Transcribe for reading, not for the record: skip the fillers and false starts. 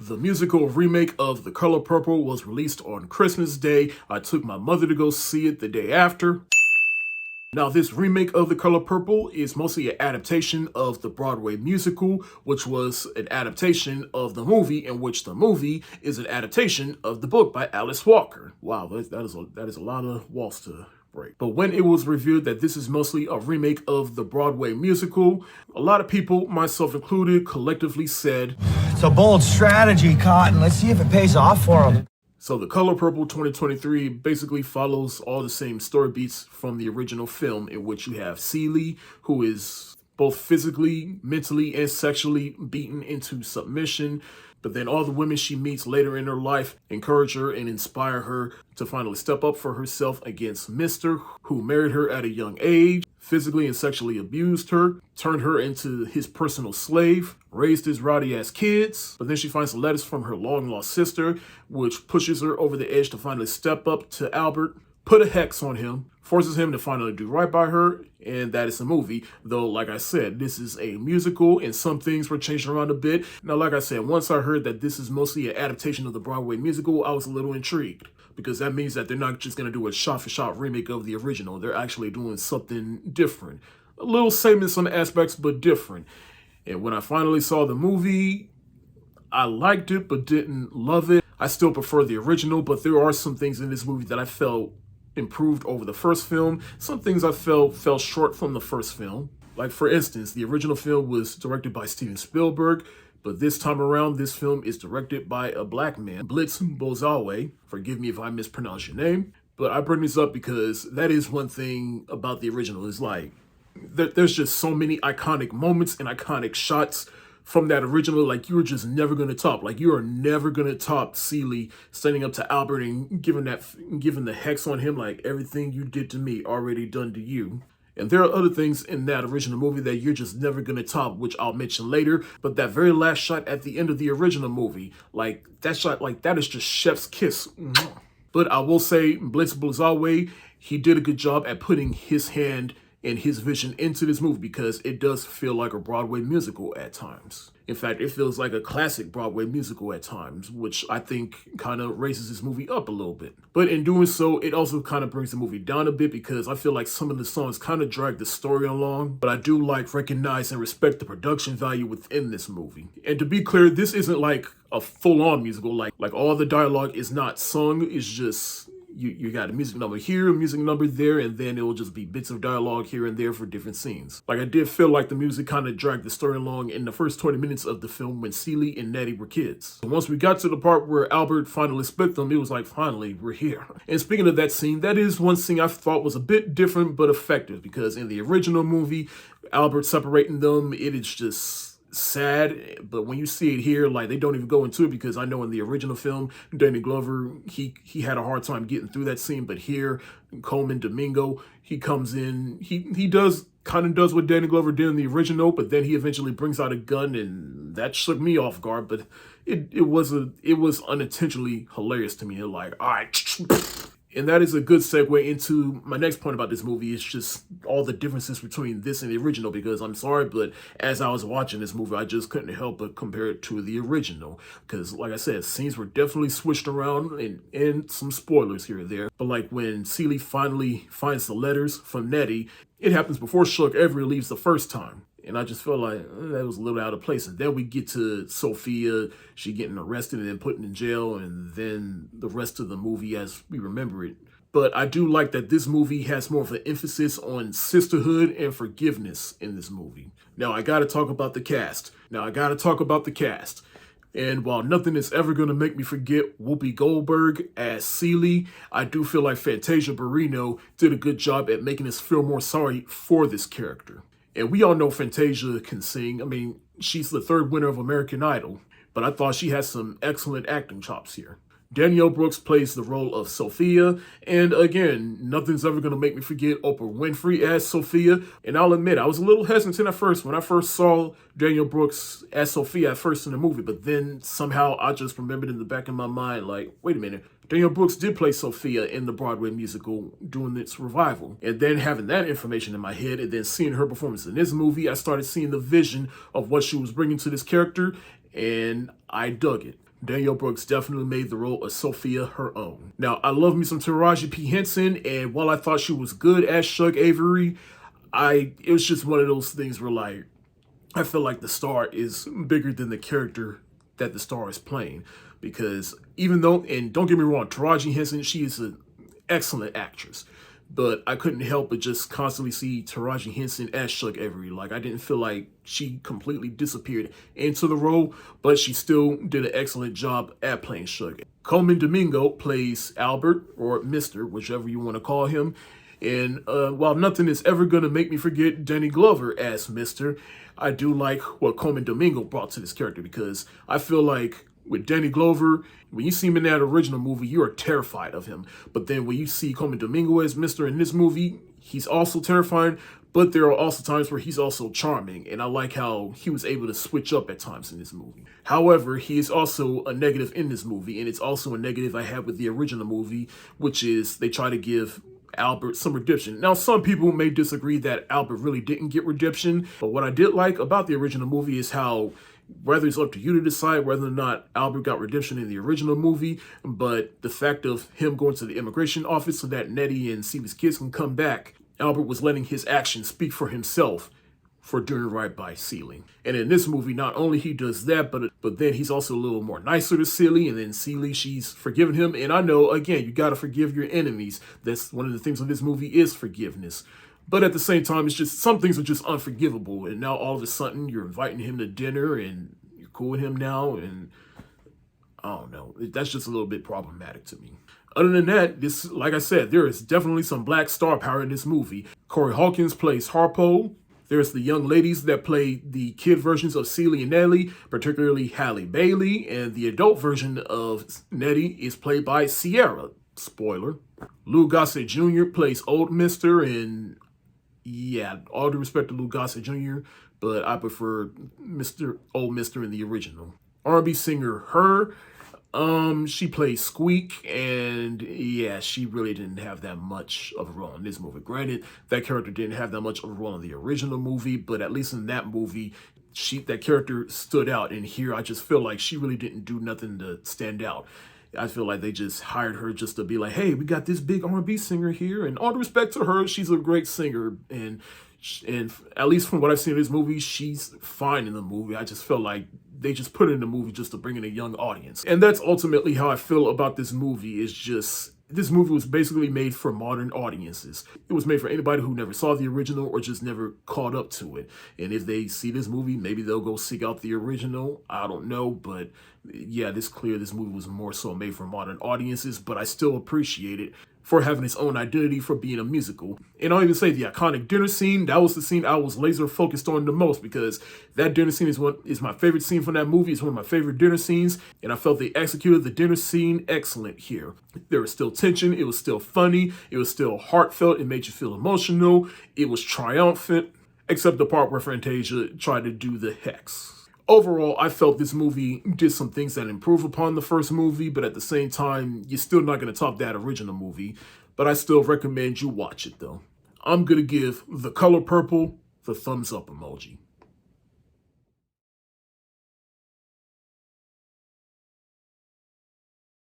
The musical remake of The Color Purple was released on Christmas Day. I took my mother to go see it the day after. Now, this remake of The Color Purple is mostly an adaptation of the Broadway musical, which was an adaptation of the movie, in which the movie is an adaptation of the book by Alice Walker. Wow, that is a lot of walls to break. But when it was revealed that this is mostly a remake of the Broadway musical, a lot of people, myself included, collectively said, "It's a bold strategy, Cotton. Let's see if it pays off for them." So The Color Purple 2023 basically follows all the same story beats from the original film, in which you have Celie, who is both physically, mentally, and sexually beaten into submission. But then all the women she meets later in her life encourage her and inspire her to finally step up for herself against Mr., who married her at a young age, physically and sexually abused her, turned her into his personal slave, raised his rowdy-ass kids. But then she finds letters from her long-lost sister, which pushes her over the edge to finally step up to Albert, put a hex on him, forces him to finally do right by her, and that is a movie. Though, like I said, this is a musical, and some things were changed around a bit. Now, like I said, once I heard that this is mostly an adaptation of the Broadway musical, I was a little intrigued, because that means that they're not just going to do a shot-for-shot remake of the original. They're actually doing something different. A little same in some aspects, but different. And when I finally saw the movie, I liked it, but didn't love it. I still prefer the original, but there are some things in this movie that I felt improved over the first film. Some things I felt fell short from the first film. Like, for instance, the original film was directed by Steven Spielberg, but this time around, this film is directed by a black man, Blitz Bozawe. Forgive me if I mispronounce your name, but I bring this up because that is one thing about the original. Is like, there's just so many iconic moments and iconic shots from that original, like, you are just never going to top. Like, you are never going to top Celie standing up to Albert and giving the hex on him, like, everything you did to me, already done to you. And there are other things in that original movie that you're just never going to top, which I'll mention later. But that very last shot at the end of the original movie, like, that shot, like, that is just chef's kiss. But I will say, Blitz Bozawe, he did a good job at putting his hand and his vision into this movie, because it does feel like a Broadway musical at times. In fact, it feels like a classic Broadway musical at times, which I think kind of raises this movie up a little bit. But in doing so, it also kind of brings the movie down a bit, because I feel like some of the songs kind of drag the story along. But I do recognize and respect the production value within this movie. And to be clear, this isn't like a full-on musical. Like all the dialogue is not sung. It's just, you got a music number here, a music number there, and then it will just be bits of dialogue here and there for different scenes. Like, I did feel like the music kind of dragged the story along in the first 20 minutes of the film when Celie and Nettie were kids. And once we got to the part where Albert finally split them, it was like, finally, we're here. And speaking of that scene, that is one scene I thought was a bit different but effective, because in the original movie, Albert separating them, it is just sad. But when you see it here, like, they don't even go into it, because I know in the original film, Danny Glover, he had a hard time getting through that scene. But here, Coleman Domingo, he comes in, he does what Danny Glover did in the original, but then he eventually brings out a gun, and that shook me off guard. But it was unintentionally hilarious to me. Like, all right. And that is a good segue into my next point about this movie. It's just all the differences between this and the original, because I'm sorry, but as I was watching this movie, I just couldn't help but compare it to the original. Because, like I said, scenes were definitely switched around, and some spoilers here and there. But like when Celie finally finds the letters from Nettie, it happens before Chuck ever leaves the first time. And I just felt like that was a little out of place. And then we get to Sophia, she getting arrested and then put in jail, and then the rest of the movie as we remember it. But I do like that this movie has more of an emphasis on sisterhood and forgiveness in this movie. Now, I got to talk about the cast. And while nothing is ever going to make me forget Whoopi Goldberg as Celie, I do feel like Fantasia Barrino did a good job at making us feel more sorry for this character. And we all know Fantasia can sing. I mean, she's the third winner of American Idol, but I thought she has some excellent acting chops here. Danielle Brooks plays the role of Sophia, and again, nothing's ever going to make me forget Oprah Winfrey as Sophia. And I'll admit, I was a little hesitant at first when I first saw Danielle Brooks as Sophia at first in the movie, but then somehow I just remembered in the back of my mind, like, wait a minute, Danielle Brooks did play Sophia in the Broadway musical during its revival. And then having that information in my head and then seeing her performance in this movie, I started seeing the vision of what she was bringing to this character, and I dug it. Danielle Brooks definitely made the role of Sophia her own. Now, I love me some Taraji P. Henson, and while I thought she was good as Shug Avery, it was just one of those things where, like, I feel like the star is bigger than the character that the star is playing. Because even though, and don't get me wrong, Taraji Henson, she is an excellent actress. But I couldn't help but just constantly see Taraji Henson as Shug Avery. Like, I didn't feel like she completely disappeared into the role, but she still did an excellent job at playing Shug. Coleman Domingo plays Albert, or Mr., whichever you want to call him. And while nothing is ever going to make me forget Danny Glover as Mr., I do like what Coleman Domingo brought to this character, because I feel like with Danny Glover, when you see him in that original movie, you are terrified of him. But then when you see Coleman Domingo as Mr. in this movie, he's also terrifying, but there are also times where he's also charming, and I like how he was able to switch up at times in this movie. However, he is also a negative in this movie, and it's also a negative I had with the original movie, which is they try to give Albert some redemption. Now, some people may disagree that Albert really didn't get redemption, but what I did like about the original movie is how, whether it's up to you to decide whether or not Albert got redemption in the original movie, but the fact of him going to the immigration office so that Nettie and Cee's kids can come back, Albert was letting his actions speak for himself for doing right by Celie. And in this movie, not only he does that, but then he's also a little more nicer to Celie, and then Celie, she's forgiven him. And I know, again, you gotta forgive your enemies. That's one of the things of this movie is forgiveness. But at the same time, it's just, some things are just unforgivable. And now all of a sudden, you're inviting him to dinner, and you're cool with him now, and I don't know. That's just a little bit problematic to me. Other than that, this, like I said, there is definitely some black star power in this movie. Corey Hawkins plays Harpo. There's the young ladies that play the kid versions of Celie and Nellie, particularly Halle Bailey, and the adult version of Nettie is played by Sierra. Spoiler. Lou Gossett Jr. plays Old Mister, and yeah, all due respect to Lou Gossett Jr., but I prefer Old Mister in the original. R&B singer Her, she plays Squeak, and yeah, she really didn't have that much of a role in this movie. Granted, that character didn't have that much of a role in the original movie, but at least in that movie, that character stood out. And here, I just feel like she really didn't do nothing to stand out. I feel like they just hired her just to be like, hey, we got this big R&B singer here, and all due respect to her, she's a great singer, and at least from what I've seen in this movie, she's fine in the movie. I just felt like they just put it in the movie just to bring in a young audience. And that's ultimately how I feel about this movie. Is just, this movie was basically made for modern audiences. It was made for anybody who never saw the original or just never caught up to it. And if they see this movie, maybe they'll go seek out the original. I don't know, but yeah, this movie was more so made for modern audiences, but I still appreciate it for having its own identity, for being a musical. And I'll even say the iconic dinner scene, that was the scene I was laser focused on the most, because that dinner scene is my favorite scene from that movie. It's one of my favorite dinner scenes, and I felt they executed the dinner scene excellent here. There was still tension, it was still funny, it was still heartfelt, it made you feel emotional, it was triumphant, except the part where Fantasia tried to do the hex. Overall, I felt this movie did some things that improve upon the first movie, but at the same time, you're still not going to top that original movie. But I still recommend you watch it, though. I'm going to give The Color Purple the thumbs up emoji.